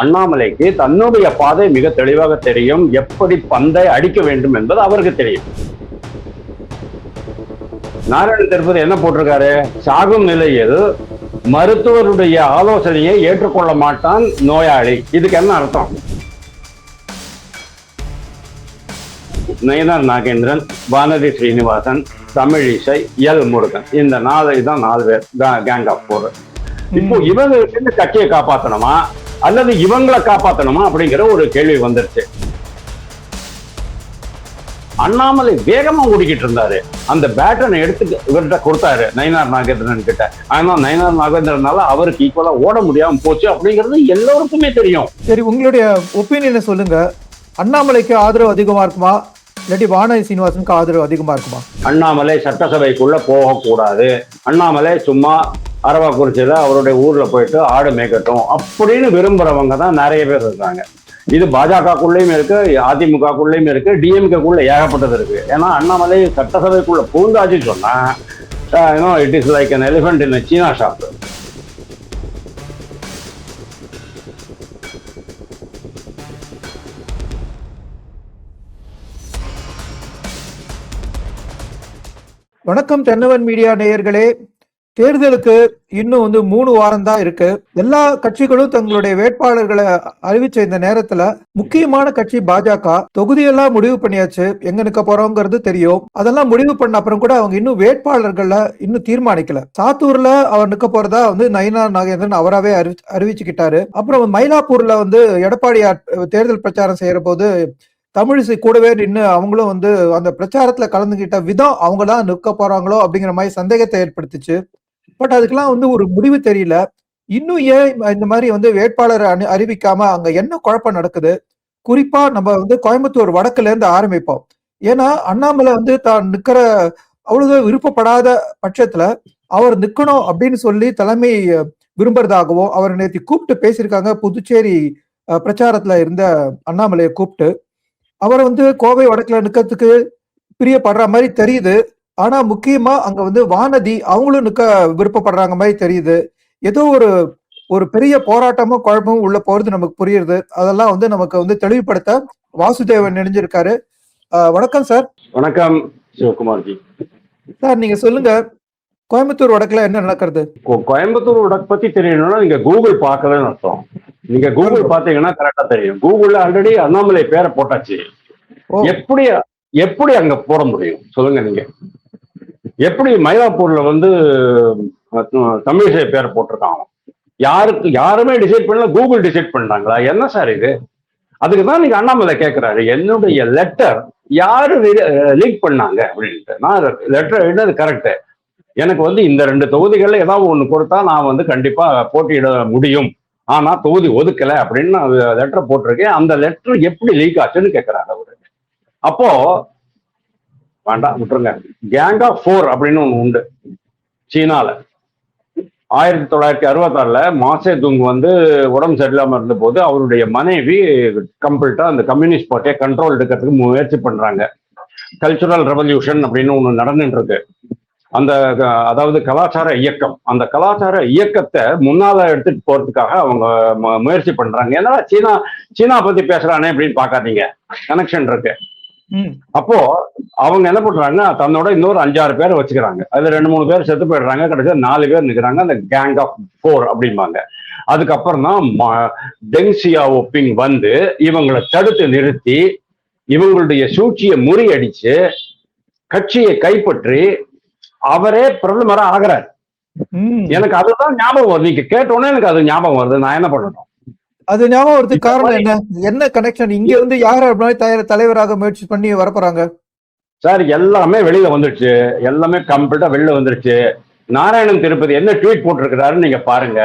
அண்ணாமலைக்கு தன்னுடைய பாதை மிக தெளிவாக தெரியும். எப்படி பந்தை அடிக்க வேண்டும் என்பது அவருக்கு தெரியும். நாராயண திருப்பதி என்ன போட்டிருக்காரு? சாகும் நிலையில் மருத்துவருடைய ஆலோசனையை ஏற்றுக்கொள்ள மாட்டான் நோயாளி. இதுக்கு என்ன அர்த்தம்? நயினார் நாகேந்திரன், வானதி ஸ்ரீனிவாசன், தமிழிசை, எல் முருகன், இந்த இதுதான் 4 பேர் கேங் ஆஃப் 4. இப்போ இவங்க கட்சியை காப்பாற்றணுமா அல்லது இவங்களை காப்பாற்றணுமா அப்படிங்கிற ஒரு கேள்வி வந்துருச்சு. அண்ணாமலை வேகமா ஓடிக்கிட்டு இருந்தாரு. அந்த பேட்டனை எடுத்து இவர்கிட்ட கொடுத்தாரு நயினார் நாகேந்திரன் கிட்ட. ஆனா நயினார் நாகேந்திரனால அவருக்கு ஈக்குவலா ஓட முடியாம போச்சு அப்படிங்கிறது எல்லோருக்குமே தெரியும். சரி, உங்களுடைய ஒப்பீனியனை சொல்லுங்க. அண்ணாமலைக்கு ஆதரவு அதிகமா இருக்குமா இல்லாட்டி வானதி சீனிவாசனுக்கு ஆதரவு அதிகமா இருக்குமா? அண்ணாமலை சட்டசபைக்குள்ள போகக்கூடாது, அண்ணாமலை சும்மா அரவாக்குறிச்சியில அவருடைய ஊர்ல போயிட்டு ஆடு மேய்க்கட்டும் அப்படின்னு விரும்புறவங்க தான் நிறைய பேர் இருக்காங்க. இது பாஜகக்குள்ளேயும் இருக்கு, அதிமுகக்குள்ளேயும் இருக்கு, டிஎம்கேக்குள்ள ஏகப்பட்டது இருக்கு. ஏன்னா அண்ணாமலை சட்டசபைக்குள்ள பூந்தாச்சு சொன்னா it is like an elephant in a China shop. வணக்கம் தென்னவன் மீடியா நேயர்களே. தேர்தலுக்கு இன்னும் 3 வாரம் தான் இருக்கு. எல்லா கட்சிகளும் தங்களுடைய வேட்பாளர்களை அறிவிச்ச இந்த நேரத்துல முக்கியமான கட்சி பாஜக தொகுதியெல்லாம் முடிவு பண்ணியாச்சு. எங்க நிக்க போறோங்கிறது தெரியும். அதெல்லாம் முடிவு பண்ண அப்புறம் கூட அவங்க இன்னும் வேட்பாளர்களை இன்னும் தீர்மானிக்கல. சாத்தூர்ல அவர் நிக்க போறதா நயினார் நாகேந்திரன் அவராவே அறிவிச்சுக்கிட்டாரு. அப்புறம் மயிலாப்பூர்ல எடப்பாடியார் தேர்தல் பிரச்சாரம் செய்யற போது தமிழிசை கூடவே நின்று அவங்களும் அந்த பிரச்சாரத்துல கலந்துகிட்ட விதம் அவங்கதான் நிற்க போறாங்களோ அப்படிங்கிற மாதிரி சந்தேகத்தை ஏற்படுத்துச்சு. பட் அதுக்கெல்லாம் ஒரு முடிவு தெரியல. இன்னும் ஏன் இந்த மாதிரி வேட்பாளரை அறிவிக்காம அங்க என்ன குழப்பம் நடக்குது? குறிப்பா நம்ம கோயம்புத்தூர் வடக்குல இருந்து ஆரம்பிப்போம். ஏன்னா அண்ணாமலை தான் நிக்கிற அவ்வளவு விருப்பப்படாத பட்சத்துல அவர் நிக்கணும் அப்படின்னு சொல்லி தலைமை விரும்புறதாகவும் அவர் நேற்று கூப்பிட்டு பேசியிருக்காங்க. புதுச்சேரி பிரச்சாரத்துல இருந்த அண்ணாமலையை கூப்பிட்டு அவரை கோவை வடக்குல நிக்கிறதுக்கு பிரியப்படுற மாதிரி தெரியுது. ஆனா முக்கியமா அங்க வானதி அவங்களும் நிக்க விருப்பப்படுறாங்க மாதிரி தெரியுது. ஏதோ ஒரு பெரிய போராட்டமும் குழப்பமும் உள்ள போறது நமக்கு புரியுது. அதெல்லாம் நமக்கு தெளிவுபடுத்த வாசுதேவன் நினைஞ்சிருக்காரு. வணக்கம் சார். வணக்கம் சிவகுமார்ஜி. சார், நீங்க சொல்லுங்க, கோயம்புத்தூர் வடக்குல என்ன நடக்கிறது? கோயம்புத்தூர் வடக்கு பத்தி தெரியணும்னா நீங்க கூகுள் பார்க்கலன்னு அர்த்தம். நீங்க கூகுள் பாத்தீங்கன்னா கரெக்டா தெரியும். கூகுள்ல ஆல்ரெடி அண்ணாமலை பேரை போட்டாச்சு. எப்படி அங்க போட முடியும் சொல்லுங்க? நீங்க எப்படி மயிலாப்பூர்ல தமிழிசை பேரை போட்டிருக்காங்க? யாருமே டிசைட் பண்ணல, கூகுள் டிசைட் பண்ணாங்களா? என்ன சார் இது? அதுக்குதான் நீங்க அண்ணாமலை கேட்கிறாரு, என்னுடைய லெட்டர் யாரு லீக் பண்ணாங்க அப்படின்ட்டு. நான் லெட்டர் எழுதுறது கரெக்ட். எனக்கு இந்த 2 தொகுதிகள்ல ஏதாவது ஒண்ணு கொடுத்தா நான் கண்டிப்பா போட்டியிட முடியும், ஆனா தொகுதி ஒதுக்கல அப்படின்னு நான் லெட்டர் போட்டிருக்கேன். அந்த லெட்டர் எப்படி லீக் ஆச்சுன்னு கேட்கிறாரு அவரு. அப்போ வேண்டாம் விட்டுருங்க. கேங் ஆஃப் 4 அப்படின்னு ஒண்ணு உண்டு சீனால. 1966 மாசே துங் உடம்பு சரியில்லாம இருந்த போது அவருடைய மனைவி கம்ப்ளீட்டா அந்த கம்யூனிஸ்ட் பார்ட்டியை கண்ட்ரோல் எடுக்கிறதுக்கு முயற்சி பண்றாங்க. கல்ச்சுரல் ரெவல்யூஷன் அப்படின்னு ஒண்ணு நடந்துட்டு இருக்கு. அதாவது கலாச்சார இயக்கம். அந்த கலாச்சார இயக்கத்தை முன்னால எடுத்துட்டு போறதுக்காக அவங்க முயற்சி பண்றாங்க. ஏன்னா சீனா பத்தி பேசுறானே அப்படின்னு பாக்காதீங்க, கனெக்ஷன் இருக்கு. அப்போ அவங்க என்ன பண்றாங்க, தன்னோட இன்னொரு 5-6 பேரை வச்சுக்கிறாங்க. அதுல 2-3 பேர் செத்து போயிடுறாங்க. கடைசியா 4 பேர் நிக்கிறாங்க. அந்த கேங் ஆஃப் 4 அப்படிம்பாங்க. அதுக்கப்புறம் தான் டெங் சியாவோபிங் இவங்களை தடுத்து நிறுத்தி இவங்களுடைய சூழ்ச்சியை முறியடிச்சு கட்சியை கைப்பற்றி அவரே பிரதமரா ஆகிறார். எனக்கு அதுதான் ஞாபகம் வருது. நீங்க கேட்டோன்னே எனக்கு அது ஞாபகம் வருது. நான் என்ன பண்ணணும்? அது ஞாபகம் வருதுக்கு காரணம் என்ன கனெக்ஷன்? இங்க யாரு தலைவராக முயற்சி பண்ணி வரப்போறாங்க சார்? எல்லாமே வெளியில வந்துருச்சு. எல்லாமே கம்ப்ளீட்டா வெளியில வந்துருச்சு. நாராயணன் திருப்பதி என்ன ட்வீட் போட்டிருக்கிறாருன்னு நீங்க பாருங்க.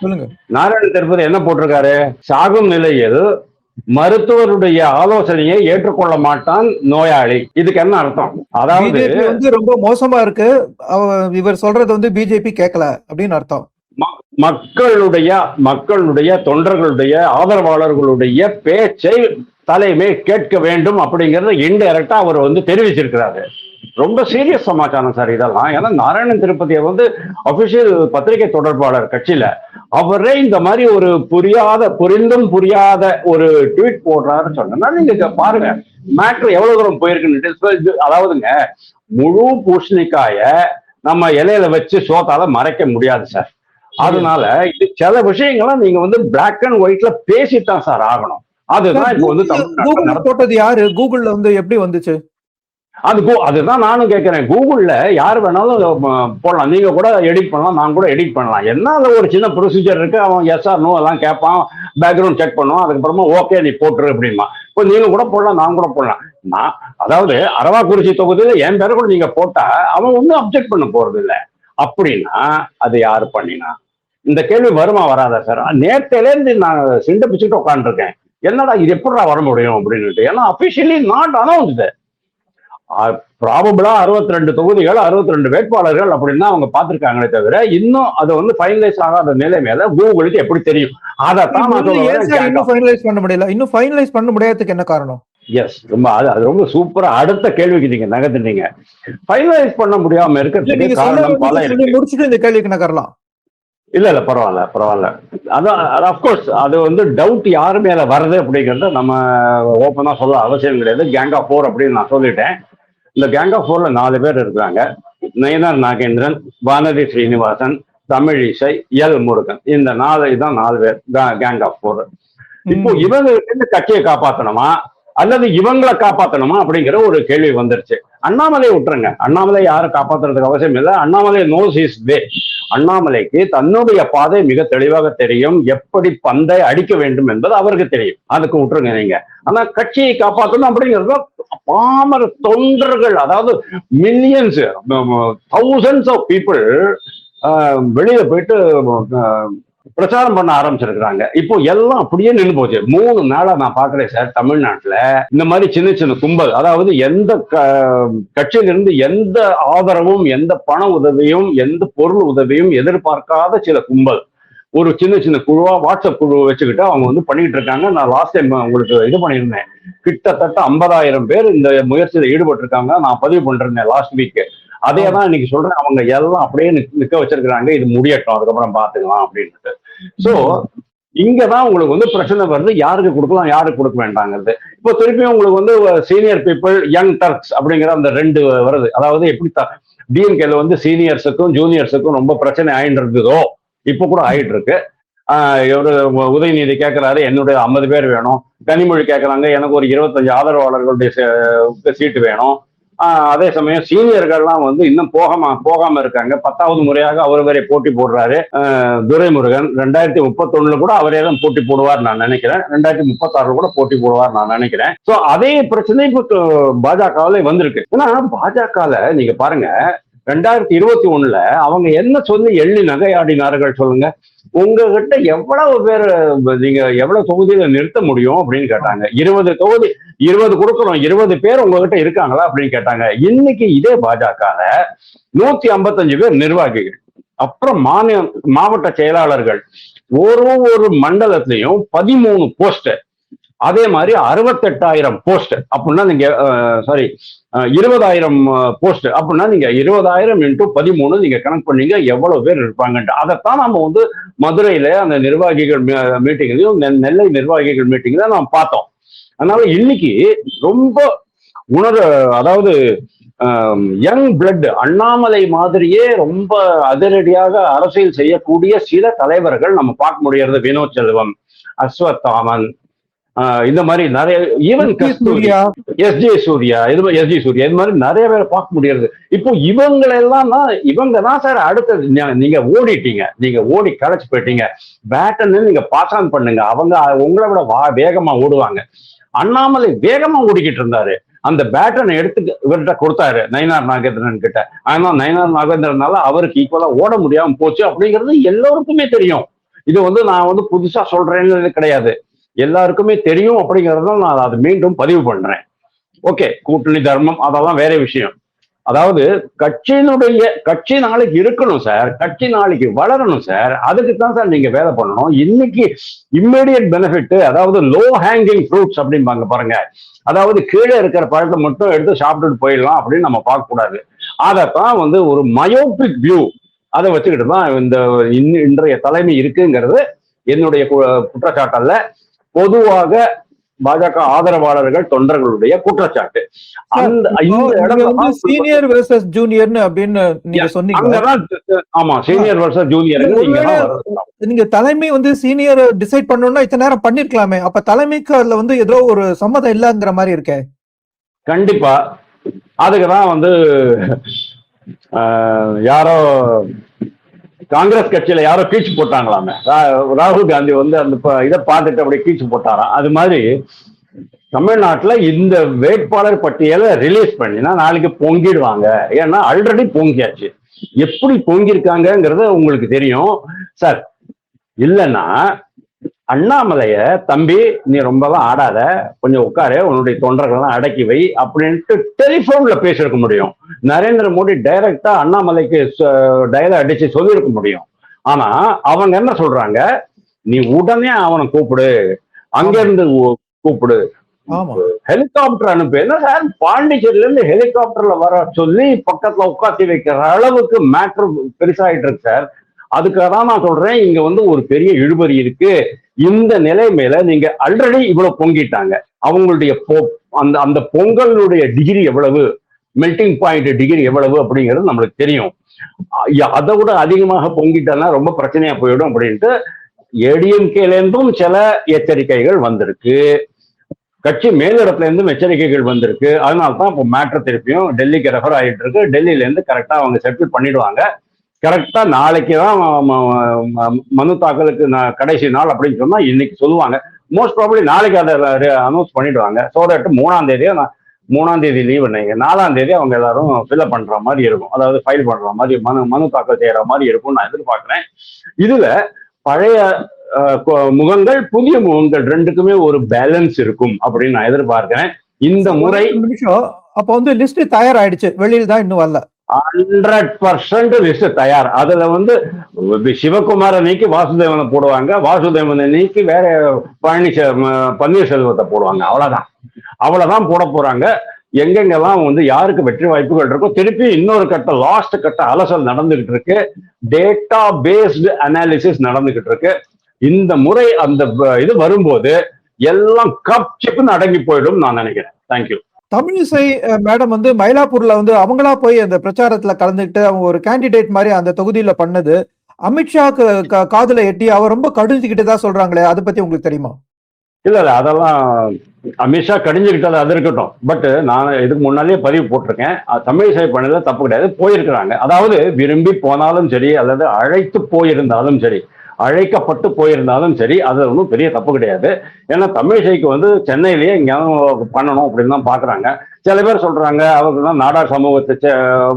சொல்லுங்க. நாராயணன் திருப்பதி என்ன போட்டிருக்காரு? சாகும் நிலையில் மருத்துவருடைய ஆலோசனையை ஏற்றுக்கொள்ள மாட்டான் நோயாளி. இதுக்கு என்ன அர்த்தம்? அதாவது ரொம்ப மோசமா இருக்கு, இவர் சொல்றது பிஜேபி கேட்கல அப்படின்னு அர்த்தம். மக்களுடைய தொண்டர்களுடைய ஆதரவாளர்களுடைய பேச்சை தலைமை கேட்க வேண்டும் அப்படிங்கறத இன்டைரக்டா அவர் தெரிவிச்சிருக்கிறாரு. ரொம்ப சீரியஸ் சமாச்சாரம் சார் இதெல்லாம். ஏன்னா நாராயணன் திருப்பதியை வந்து அபிஷியல் பத்திரிகை தொடர்பாளர் கட்சியில அவரே இந்த மாதிரி ஒரு புரிந்தும் புரியாத ஒரு ட்வீட் போடுறாருன்னு சொன்னா நீங்க பாருங்க மேட்ரு எவ்வளவு தூரம் போயிருக்குன்னு. அதாவதுங்க, முழு பூசணிக்காய நம்ம இலையில வச்சு சோத்தால மறைக்க முடியாது சார். அதனால இது சில விஷயங்களை நீங்க வந்து பிளாக் அண்ட் ஒயிட்ல பேசித்தான் சார் ஆகணும். அதுதான் இப்போ வந்து கூகுள் போட்டது யாரு? கூகுள்ல வந்து எப்படி வந்துச்சு? அதுதான் நானும் கேட்கிறேன். கூகுள்ல யார் வேணாலும் போடலாம், நீங்க கூட எடிட் பண்ணலாம், நான் கூட எடிட் பண்ணலாம். என்ன அதுல ஒரு சின்ன ப்ரொசீஜர் இருக்கு. அவன் எஸ் ஆர் நோ எல்லாம் கேட்பான், பேக்ரவுண்ட் செக் பண்ணுவான், அதுக்கப்புறமா ஓகே நீ போட்டுரு அப்படிமா. இப்போ நீங்க கூட போடலாம், நான் கூட போடலாம். நான் அதாவது அரவாக்குறிச்சி தொகுதியில என் பேரை கூட நீங்க போட்டா அவன் ஒன்றும் அப்செக்ட் பண்ண போறது இல்லை. அப்படின்னா அது யாரு பண்ணினா? இந்த கேள்வி வருமா வராதா சார்? நேரத்தில இருந்து நான் சிண்ட பிச்சுட்டு உட்காந்துருக்கேன், என்னடா இது எப்படா வர முடியும் அப்படின்னுட்டு. ஏன்னா அபிஷியலி நாட் அனௌன்ஸ்டு. ப்ராபபிளா 62 தொகுதிகள் 62 வேட்பாளர்கள் அப்படின்னு அவங்க பார்த்திருக்காங்களே தவிர இன்னும் அது வந்து ஃபைனலைஸ் ஆகாத நிலைமையில கூகுளுக்கு எப்படி தெரியும்? அதைத்தான் நான் சொல்றேன். இன்னும் ஃபைனலைஸ் பண்ண முடியல. இன்னும் ஃபைனலைஸ் பண்ண முடியாததுக்கு என்ன காரணம்? எஸ், ரொம்ப அது ரொம்ப சூப்பரா அடுத்த கேள்விக்கு நீங்க நகர்த்துட்டீங்க. ஃபைனலைஸ் பண்ண முடியாம இருக்கிறதுக்கு காரணம் பல இருக்கு. முடிச்சுட்டு இந்த கேள்விக்கு நகரலாம். இல்ல பரவாயில்ல. அதான் அப்கோர்ஸ் அது வந்து டவுட் யாரு மேல வருது அப்படிங்கறத நம்ம ஓப்பனா சொல்ல அவசியம் கிடையாது. கேங் ஆஃப் 4 அப்படின்னு நான் சொல்லிட்டேன். இந்த கேங் ஆஃப் 4ல 4 பேர் இருக்காங்க. நயனார் நாகேந்திரன், வானதி ஸ்ரீனிவாசன், தமிழிசை, எல் முருகன். இந்த 4 பேர் கேங் ஆஃப் 4. இப்போ இவங்க கட்சியை காப்பாற்றணுமா அல்லது இவங்களை காப்பாற்றணுமா அப்படிங்கிற ஒரு கேள்வி வந்துருச்சு. அண்ணாமலையை விட்டுருங்க, அண்ணாமலை யாரும் காப்பாற்றுறதுக்கு அவசியம் இல்லை. Annamalai knows his way. அண்ணாமலைக்கு தன்னுடைய பாதை மிக தெளிவாக தெரியும், எப்படி பந்தை அடிக்க வேண்டும் என்பது அவருக்கு தெரியும். அதுக்கு விட்டுருங்க நீங்க. ஆனா கட்சியை காப்பாற்றணும் அப்படிங்கிறது பாமர தொண்டர்கள், அதாவது மில்லியன்ஸ், தௌசண்ட்ஸ் ஆஃப் பீப்புள் வெளியில போயிட்டு பிரச்சாரம் பண்ண ஆரம்பிச்சிருக்கிறாங்க. இப்போ எல்லாம் அப்படியே நின்று போச்சு. 3 நாளா நான் பாக்குறேன் சார், தமிழ்நாட்டுல இந்த மாதிரி சின்ன சின்ன கும்பல், அதாவது எந்த கட்சியிலிருந்து எந்த ஆதரவும், எந்த பண உதவியும், எந்த பொருள் உதவியும் எதிர்பார்க்காத சில கும்பல் ஒரு சின்ன சின்ன குழுவா வாட்ஸ்அப் குழு வச்சுக்கிட்டு அவங்க வந்து பண்ணிட்டு இருக்காங்க. நான் லாஸ்ட் டைம் உங்களுக்கு இது பண்ணியிருந்தேன், கிட்டத்தட்ட 50,000 பேர் இந்த முயற்சியில ஈடுபட்டு இருக்காங்க. நான் பதிவு பண்றேன் லாஸ்ட் வீக். அதே தான் இன்னைக்கு சொல்றேன். அவங்க எல்லாம் அப்படியே நிக்க வச்சிருக்கிறாங்க, இது முடியட்டும் அதுக்கப்புறம் பாத்துக்கலாம் அப்படின்ட்டு. சோ இங்கதான் உங்களுக்கு வந்து பிரச்சனை வருது, யாருக்கு கொடுக்கலாம் யாருக்கு கொடுக்க வேண்டாங்கிறது. இப்போ திருப்பியும் உங்களுக்கு வந்து சீனியர் பீப்புள், யங் டர்க்ஸ் அப்படிங்கிற அந்த 2 வருது. அதாவது எப்படி டிஎம்கேல வந்து சீனியர்ஸுக்கும் ஜூனியர்ஸுக்கும் ரொம்ப பிரச்சனை ஆயிட்டு இருந்ததோ இப்ப கூட ஆயிட்டு இருக்கு. ஒரு உதயநிதி கேட்கிறாரு என்னுடைய 50 பேர் வேணும், கனிமொழி கேட்கறாங்க எனக்கு ஒரு 25 ஆதரவாளர்களுடைய சீட்டு வேணும். அதே சமயம் சீனியர்கள்லாம் வந்து இன்னும் போகாம இருக்காங்க. 10வது முறையாக அவர் வரை போட்டி போடுறாரு துரைமுருகன். 2031 கூட அவரே தான் போட்டி போடுவார் நான் நினைக்கிறேன். 2036 கூட போட்டி போடுவார் நான் நினைக்கிறேன். சோ அதே பிரச்சனை இப்போ பாஜகவில் வந்திருக்கு. ஏன்னா பாஜகல நீங்க பாருங்க, 2021 அவங்க என்ன சொல்லி எள்ளி நகையாடினார்கள் சொல்லுங்க. உங்ககிட்ட எவ்வளவு பேர் நீங்க எவ்வளவு தொகுதியில நிறுத்த முடியும் அப்படின்னு கேட்டாங்க. 20 தொகுதி 20 கொடுக்கணும், 20 பேர் உங்ககிட்ட இருக்காங்களா அப்படின்னு கேட்டாங்க. இன்னைக்கு இதே பாஜகல 155 பேர் நிர்வாகிகள், அப்புறம் மாவட்ட செயலாளர்கள், ஒரு மண்டலத்திலையும் 13 போஸ்ட், அதே மாதிரி 68,000 போஸ்ட் அப்படின்னா நீங்க 20,000 போஸ்ட் அப்படின்னா நீங்க 20,000 × 13 நீங்க கணக்கு பண்ணீங்க எவ்வளவு பேர் இருப்பாங்கன்ட்டு. அதைத்தான் நம்ம வந்து மதுரையில அந்த நிர்வாகிகள் மீட்டிங்லையும் நெல்லை நிர்வாகிகள் மீட்டிங்ல நம்ம பார்த்தோம். அதனால இன்னைக்கு ரொம்ப அதாவது யங் பிளட் அண்ணாமலை மாதிரியே ரொம்ப அதிரடியாக அரசியல் செய்யக்கூடிய சில தலைவர்கள் நம்ம பார்க்க முடியறது. வினோத் செல்வம், அஸ்வத்தாமன், இந்த மாதிரி நிறைய, ஈவன் எஸ்ஜே சூர்யா இது மாதிரி நிறைய பேரை பார்க்க முடியாது. இப்போ இவங்க தான் சார் அடுத்தது. நீங்க ஓடிட்டீங்க, நீங்க ஓடி களைச்சு போயிட்டீங்க. பேட்டன்னு நீங்க பாஸ் ஆன் பண்ணுங்க, அவங்க உங்களை விட வேகமா ஓடுவாங்க. அண்ணாமலை வேகமா ஓடிக்கிட்டு இருந்தாரு, அந்த பேட்டனை எடுத்து இவர்கிட்ட கொடுத்தாரு நயனார் நாகேந்திரன் கிட்ட. ஆனா நயனார் நாகேந்திரனால அவருக்கு ஈக்குவலா ஓட முடியாம போச்சு அப்படிங்கிறது எல்லோருக்குமே தெரியும். இது வந்து நான் வந்து புதுசா சொல்றேன்னு கிடையாது, எல்லாருக்குமே தெரியும். அப்படிங்கறத நான் அதை மீண்டும் பதிவு பண்றேன். ஓகே, கூட்டணி தர்மம் அதெல்லாம் வேற விஷயம். அதாவது கட்சி நாளைக்கு இருக்கணும் சார், கட்சி நாளைக்கு வளரணும் சார். அதுக்கு தான் சார் நீங்க வேலை பண்ணணும். இன்னைக்கு இம்மிடியட் பெனிஃபிட், அதாவது லோ ஹேங்கிங் ஃப்ரூட்ஸ் அப்படிம்பாங்க பாருங்க. அதாவது கீழே இருக்கிற பழத்தை மட்டும் எடுத்து சாப்பிட்டுட்டு போயிடலாம் அப்படின்னு நம்ம பார்க்க கூடாது. அதைத்தான் வந்து ஒரு மயோபிக் வியூ அதை வச்சுக்கிட்டு தான் இன்றைய தலைமை இருக்குங்கிறது என்னுடைய குற்றச்சாட்டல்ல, பொதுவாக பாஜக ஆதரவாளர்கள் தொண்டர்களுடைய குற்றச்சாட்டு. சீனியர் வெர்சஸ் ஜூனியர்னு அப்படின்னு நீங்க சொன்னீங்க. ஆமா, சீனியர் வெர்சஸ் ஜூனியர். நீங்க தலைமை வந்து சீனியர் டிசைட் பண்ணணும்னா இத்தனை நேரம் பண்ணிருக்கலாமே. அப்ப தலைமைக்கு அதுல வந்து ஏதோ ஒரு சம்மதம் இல்லங்கிற மாதிரி இருக்கே. கண்டிப்பா அதுக்குதான் வந்து யாரோ காங்கிரஸ் கட்சியில யாரோ கீச்சு போட்டாங்களாமே. ராகுல் காந்தி வந்து அந்த இதை பார்த்துட்டு அப்படியே கீச்சு போட்டாராம். அது மாதிரி தமிழ்நாட்டுல இந்த வேட்பாளர் பட்டியலை ரிலீஸ் பண்ணினா நாளைக்கு பொங்கிடுவாங்க. ஏன்னா ஆல்ரெடி பொங்கியாச்சு. எப்படி பொங்கிருக்காங்கிறது உங்களுக்கு தெரியும் சார். இல்லைன்னா அண்ணாமலைய தம்பி நீ ரொம்பலாம் ஆடாத, கொஞ்சம் உட்காரு, உன்னுடைய தொண்டர்கள்லாம் அடக்கி வை அப்படின்ட்டு டெலிபோன்ல பேசியிருக்க முடியும். நரேந்திர மோடி டைரக்டா அண்ணாமலைக்கு டயலாக் அடிச்சு சொல்லியிருக்க முடியும். ஆனா அவங்க என்ன சொல்றாங்க, நீ உடனே அவனை கூப்பிடு, அங்கிருந்து கூப்பிடு, ஹெலிகாப்டர் அனுப்பு. என்ன சார், பாண்டிச்சேரியில இருந்து ஹெலிகாப்டர்ல வர சொல்லி பக்கத்துல உட்காத்தி வைக்கிற அளவுக்கு மேட்ரு பெருசாயிட்டு இருக்கு சார். அதுக்காக தான் நான் சொல்றேன், இங்க வந்து ஒரு பெரிய இழுபறி இருக்கு. இந்த நிலைமையில நீங்க ஆல்ரெடி இவ்வளவு பொங்கிட்டாங்க. அவங்களுடைய அந்த பொங்கலுடைய டிகிரி எவ்வளவு, மெல்டிங் பாயிண்ட் டிகிரி எவ்வளவு அப்படிங்கிறது நம்மளுக்கு தெரியும். அதை விட அதிகமாக பொங்கிட்டா ரொம்ப பிரச்சனையா போயிடும் அப்படின்ட்டு ஏடிஎம்கேல இருந்தும் சில எச்சரிக்கைகள் வந்திருக்கு, கட்சி மேலிடத்துல இருந்தும் எச்சரிக்கைகள் வந்திருக்கு. அதனால்தான் இப்போ மேட்ரு திருப்பியும் டெல்லிக்கு ரெஃபர் ஆகிட்டு இருக்கு. டெல்லியில இருந்து கரெக்டா அவங்க செட்டில் பண்ணிடுவாங்க. கரெக்டா நாளைக்கு தான் மனு தாக்கலுக்கு கடைசி நாள் அப்படின்னு சொன்னா இன்னைக்கு சொல்லுவாங்க. மோஸ்ட் ப்ராபப்லி நாளைக்கு அதை அனௌன்ஸ் பண்ணிடுவாங்க. ஸோ தட் 3ஆம் தேதி லீவ் பண்ணீங்க, 4ஆம் தேதி அவங்க எல்லாரும் ஃபில்அப் பண்ற மாதிரி இருக்கும். அதாவது ஃபைல் பண்ற மாதிரி மனு தாக்கல் செய்யற மாதிரி இருக்கும் நான் எதிர்பார்க்கிறேன். இதுல பழைய முகங்கள் புதிய முகங்கள் ரெண்டுக்குமே ஒரு பேலன்ஸ் இருக்கும் அப்படின்னு நான் எதிர்பார்க்கிறேன். இந்த முறை நிமிஷம் அப்ப வந்து லிஸ்ட் தயாராயிடுச்சு, வெளியில தான் இன்னும் வரல. 100% லிஸ்ட் தயார். அதுல வந்து சிவகுமாரை நீக்கி வாசுதேவனை போடுவாங்க, வாசுதேவனை நீக்கி வேற பன்னீர்செல்வத்தை போடுவாங்க. அவ்வளவுதான் போட போறாங்க. எங்கெங்கெல்லாம் வந்து யாருக்கு வெற்றி வாய்ப்புகள் இருக்கோ திருப்பி இன்னொரு லாஸ்ட் கட்ட அலசல் நடந்துகிட்டு இருக்கு. டேட்டா பேஸ்டு அனாலிசிஸ் நடந்துகிட்டு இருக்கு. இந்த முறை அந்த இது வரும்போது எல்லாம் கப் சிப்புன்னு அடங்கி போயிடும் நான் நினைக்கிறேன். தேங்க்யூ. தமிழிசை மேடம் வந்து மயிலாப்பூர்ல வந்து அவங்களா போய் அந்த பிரச்சாரத்துல கலந்துக்கிட்டு அவங்க ஒரு கேண்டிடேட் மாதிரி அந்த தொகுதியில பண்ணது அமித்ஷா காதுல எட்டி அவர் ரொம்ப கடிஞ்சுக்கிட்டு தான் சொல்றாங்களே, அதை பத்தி உங்களுக்கு தெரியுமா? இல்ல அதெல்லாம் அமித்ஷா கடிஞ்சுக்கிட்டது அது இருக்கட்டும். பட் நான் இதுக்கு முன்னாலேயே பதிவு போட்டிருக்கேன், தமிழிசை பண்ணதுல தப்பு கிடையாது, போயிருக்கிறாங்க. அதாவது விரும்பி போனாலும் சரி அல்லது அழைத்து போயிருந்தாலும் சரி, அழைக்கப்பட்டு போயிருந்தாலும் சரி, அது ஒன்றும் பெரிய தப்பு கிடையாது. ஏன்னா தமிழிசைக்கு வந்து சென்னையிலேயே எங்கேயாவது பண்ணணும் அப்படின்னு தான் பாக்குறாங்க. சில பேர் சொல்றாங்க அவருக்கு தான் நாடார் சமூகத்தை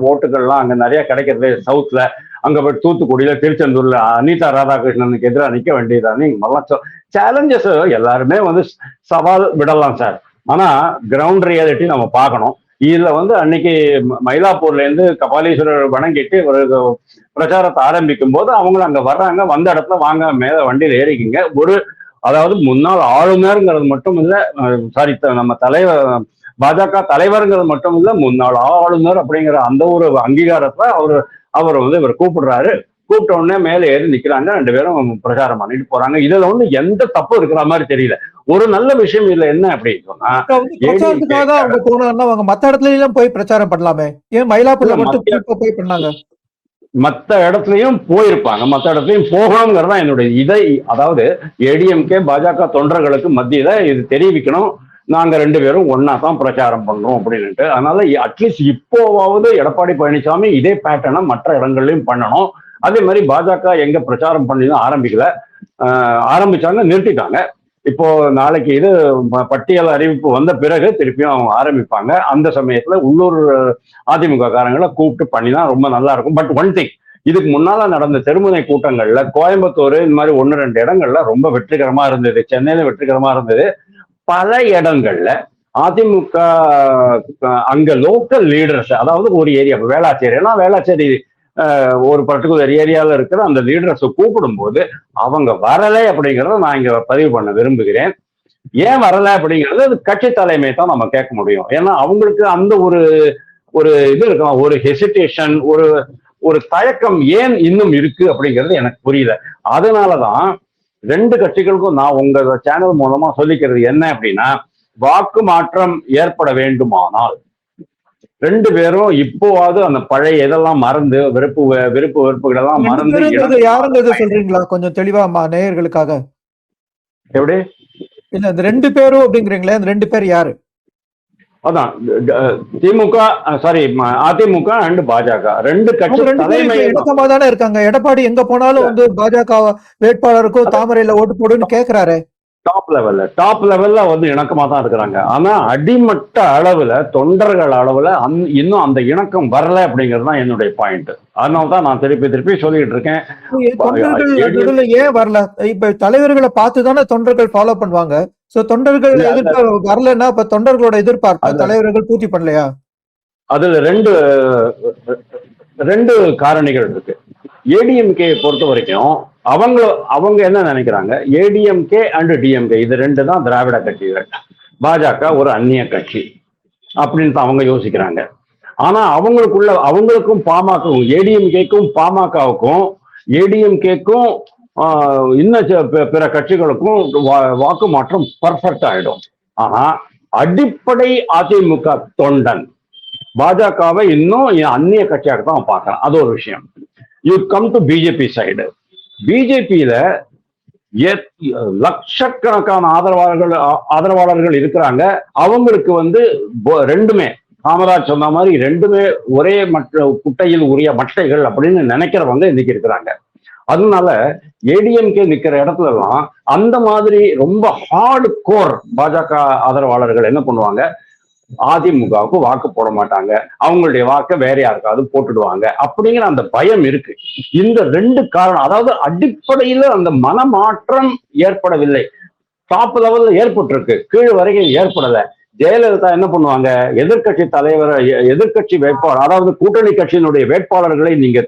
ஓட்டுகள்லாம் அங்க நிறைய கிடைக்கிறது சவுத்ல, அங்க போய் தூத்துக்குடியில திருச்செந்தூர்ல அனிதா ராதாகிருஷ்ணனுக்கு எதிராக நிக்க வேண்டியதானே. சேலஞ்சஸ் எல்லாருமே வந்து சவால் விடலாம் சார். ஆனா கிரவுண்ட் ரியாலிட்டி நம்ம பார்க்கணும். இதுல வந்து அன்னைக்கு மயிலாப்பூர்ல இருந்து கபாலீஸ்வரர் வணங்கிட்டு ஒரு பிரச்சாரத்தை ஆரம்பிக்கும் போது அவங்களும் அங்க வர்றாங்க. வந்த இடத்துல வாங்க மேல வண்டியில ஏறிக்கிங்க. அதாவது முன்னாள் ஆளுநருங்கிறது மட்டும் இல்ல, சாரி நம்ம பாஜக தலைவருங்கிறது மட்டும் இல்ல, முன்னாள் ஆளுநர் அப்படிங்கிற அந்த ஒரு அங்கீகாரத்தை அவர் வந்து இவர் கூப்பிடுறாரு. கூப்பிட்ட உடனே மேல ஏறி நிக்கிறாங்க, 2 பேரும் பிரச்சாரம் பண்ணிட்டு போறாங்க. இதுல வந்து எந்த தப்பு இருக்கிற மாதிரி தெரியல. ஒரு நல்ல விஷயம் இதுல என்ன அப்படின்னு சொன்னா, அவங்க போனாங்கன்னா அவங்க மத்த இடத்துல எல்லாம் போய் பிரச்சாரம் பண்ணலாமே, ஏன் மயிலாப்பூர்ல மட்டும் போய் பண்ணாங்க? மற்ற இடத்துலயும் போயிருப்பாங்க, மற்ற இடத்துலயும் போகணுங்கிறதா என்னுடைய இதை. அதாவது ஏடிஎம்கே பாஜக தொண்டர்களுக்கு மத்தியில இது தெரிவிக்கணும், நாங்க 2 பேரும் ஒன்னா தான் பிரச்சாரம் பண்றோம் அப்படின்ட்டு. அதனால அட்லீஸ்ட் இப்போவாவது எடப்பாடி பழனிசாமி இதே பேட்டர்னை மற்ற இடங்கள்லயும் பண்ணணும். அதே மாதிரி பாஜக எங்க பிரச்சாரம் பண்ணி ஆரம்பிச்சாங்க, நிறுத்திட்டாங்க. இப்போ நாளைக்கு இது பட்டியல் அறிவிப்பு வந்த பிறகு திருப்பியும் அவங்க ஆரம்பிப்பாங்க. அந்த சமயத்துல உள்ளூர் அதிமுக காரங்களை கூப்பிட்டு பண்ணினா ரொம்ப நல்லா இருக்கும். பட் ஒன் திங், இதுக்கு முன்னால நடந்த தெருமுனை கூட்டங்கள்ல கோயம்புத்தூர் இந்த மாதிரி 1-2 இடங்கள்ல ரொம்ப வெற்றிகரமா இருந்தது, சென்னையில வெற்றிகரமா இருந்தது. பல இடங்கள்ல அதிமுக அங்க லோக்கல் லீடர்ஸ், அதாவது ஒரு ஏரியா வேளாச்சேரி ஒரு பர்டிகுலர் ஏரியாவில் இருக்கிற அந்த லீடர்ஸை கூப்பிடும் போது அவங்க வரலை அப்படிங்கிறத நான் இங்க பதிவு பண்ண விரும்புகிறேன். ஏன் வரல அப்படிங்கிறது அது கட்சி தலைமை தான் நம்ம கேட்க முடியும். ஏன்னா அவங்களுக்கு அந்த ஒரு இது இருக்கும், ஒரு ஹெசிடேஷன், ஒரு தயக்கம் ஏன் இன்னும் இருக்கு அப்படிங்கிறது எனக்கு புரியல. அதனாலதான் ரெண்டு கட்சிகளுக்கும் நான் உங்க சேனல் மூலமா சொல்லிக்கிறது என்ன அப்படின்னா, வாக்கு மாற்றம் ஏற்பட வேண்டுமானால் ரெண்டு பேரும் இப்போவாது அந்த பழைய இதெல்லாம் மறந்து வெறுப்புகள் எல்லாம் மறந்து யாருங்கிறது சொல்றீங்களா கொஞ்சம் தெளிவா நேயர்களுக்காக? எப்படி இல்ல இந்த ரெண்டு பேரும் அப்படிங்கிறீங்களே, அந்த ரெண்டு பேர் யாரு? அதான் அதிமுக அண்ட் பாஜக ரெண்டு கட்சி தலைமை இணக்கமா தானே இருக்காங்க. எடப்பாடி எங்க போனாலும் வந்து பாஜக வேட்பாளருக்கும் தாமரையில ஓட்டு போடுன்னு கேக்குறாரு. டாப் லெவல்ல வந்து இணக்கமா தான் இருக்கிறாங்க. ஆனா அடிமட்ட அளவுல தொண்டர்கள் அளவுல இன்னும் அந்த இணக்கம் வரல அப்படிங்கிறது தான் என்னுடைய பாயிண்ட். அதனாலதான் நான் திருப்பி சொல்லிட்டு இருக்கேன். தொண்டர்கள் ஏன் வரல? இப்ப தலைவர்களை பார்த்து தானே தொண்டர்கள் ஃபாலோ பண்ணுவாங்க. சோ தொண்டர்கள் எதிர்ப்பு வரலன்னா இப்ப தொண்டர்களோட எதிர்பார்ப்பு தலைவர்கள் பூர்த்தி பண்ணலையா? அதுல ரெண்டு காரணிகள் இருக்கு. ஏடிஎம்கே பொறுத்த வரைக்கும் அவங்க என்ன நினைக்கிறாங்க, ஏடிஎம்கே அண்ட் டிஎம்கே இது ரெண்டு தான் திராவிட கட்சிகள், பாஜக ஒரு அந்நிய கட்சி அப்படின்னு அவங்க யோசிக்கிறாங்க. ஆனா அவங்களுக்கும் பாமகவும், ஏடிஎம்கேக்கும் பாமகவுக்கும் ஏடிஎம்கேக்கும் இன்னும் பிற கட்சிகளுக்கும் வாக்கு மாற்றம் பர்ஃபெக்ட் ஆயிடும். ஆனா அடிப்படை அதிமுக தொண்டன் பாஜகவை இன்னும் அந்நிய கட்சியாக தான் பார்க்கறான். அது ஒரு விஷயம். You come to BJP side. பிஜேபியில லட்சக்கணக்கான ஆதரவாளர்கள் இருக்கிறாங்க. அவங்களுக்கு வந்து ரெண்டுமே காமராஜ் சொன்ன மாதிரி ரெண்டுமே ஒரே குட்டையில் உரிய மட்டைகள் அப்படின்னு நினைக்கிறவங்க இன்னைக்கு இருக்கிறாங்க. அதனால ஏடிஎம்கே நிக்கிற இடத்துல எல்லாம் அந்த மாதிரி ரொம்ப ஹார்ட் கோர் பாஜக ஆதரவாளர்கள் என்ன பண்ணுவாங்க, அதிமுகவுக்கு வாக்கு போட மாட்டாங்க, அவங்களுடைய வாக்கை வேற யாருக்காவது போட்டுடுவாங்க அப்படிங்கிற அந்த பயம் இருக்கு. இந்த ரெண்டு காரணம், அதாவது அடிப்படையில அந்த மனமாற்றம் ஏற்படவில்லை. டாப் லெவல்ல ஏற்பட்டிருக்கு, கீழ் வரைக்கும் ஏற்படல. ஜெயலலிதா என்ன பண்ணுவாங்க, எதிர்கட்சி தலைவர், எதிர்கட்சி வேட்பாளர், அதாவது கூட்டணி கட்சியினுடைய வேட்பாளர்களை நீங்க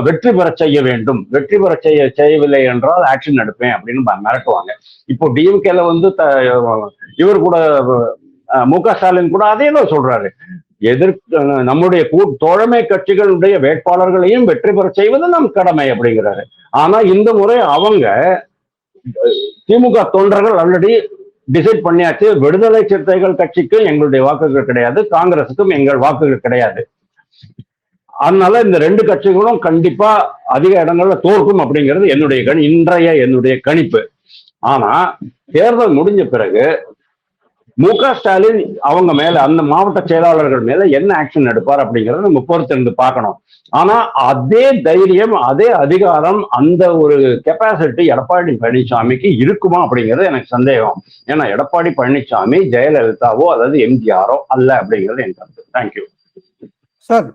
வெற்றி பெற செய்ய வேண்டும், வெற்றி பெற செய்யவில்லை என்றால் ஆக்ஷன் எடுப்பேன் அப்படின்னு மிரட்டுவாங்க. இப்போ டிஎம்கேல வந்து இவர் கூட மு.க. ஸ்டாலின் கூட அதே தான் சொல்றாரு, நம்முடைய தோழமை கட்சிகளுடைய வேட்பாளர்களையும் வெற்றி பெற செய்வது நம் கடமை அப்படிங்கிறாரு. ஆனா இந்த முறை அவங்க திமுக தொண்டர்கள் ஆல்ரெடி டிசைட் பண்ணியாச்சு, விடுதலை சிறுத்தைகள் கட்சிக்கு எங்களுடைய வாக்குகள் கிடையாது, காங்கிரசுக்கும் எங்கள் வாக்குகள் கிடையாது. அதனால இந்த ரெண்டு கட்சிகளும் கண்டிப்பா அதிக இடங்கள்ல தோற்கும் அப்படிங்கிறது என்னுடைய கணிப்பு. ஆனா தேர்தல் முடிஞ்ச பிறகு மு.க. ஸ்டாலின் அவங்க மேல, அந்த மாவட்ட செயலாளர்கள் மேல என்ன ஆக்ஷன் எடுப்பார் அப்படிங்கறத நம்ம பொறுத்திருந்து பார்க்கணும். ஆனா அதே தைரியம், அதே அதிகாரம், அந்த ஒரு கெப்பாசிட்டி எடப்பாடி பழனிசாமிக்கு இருக்குமா அப்படிங்கிறது எனக்கு சந்தேகம். ஏன்னா எடப்பாடி பழனிசாமி ஜெயலலிதாவோ அதாவது எம்ஜிஆரோ அல்ல அப்படிங்கிறது என் கருத்து. Thank you sir.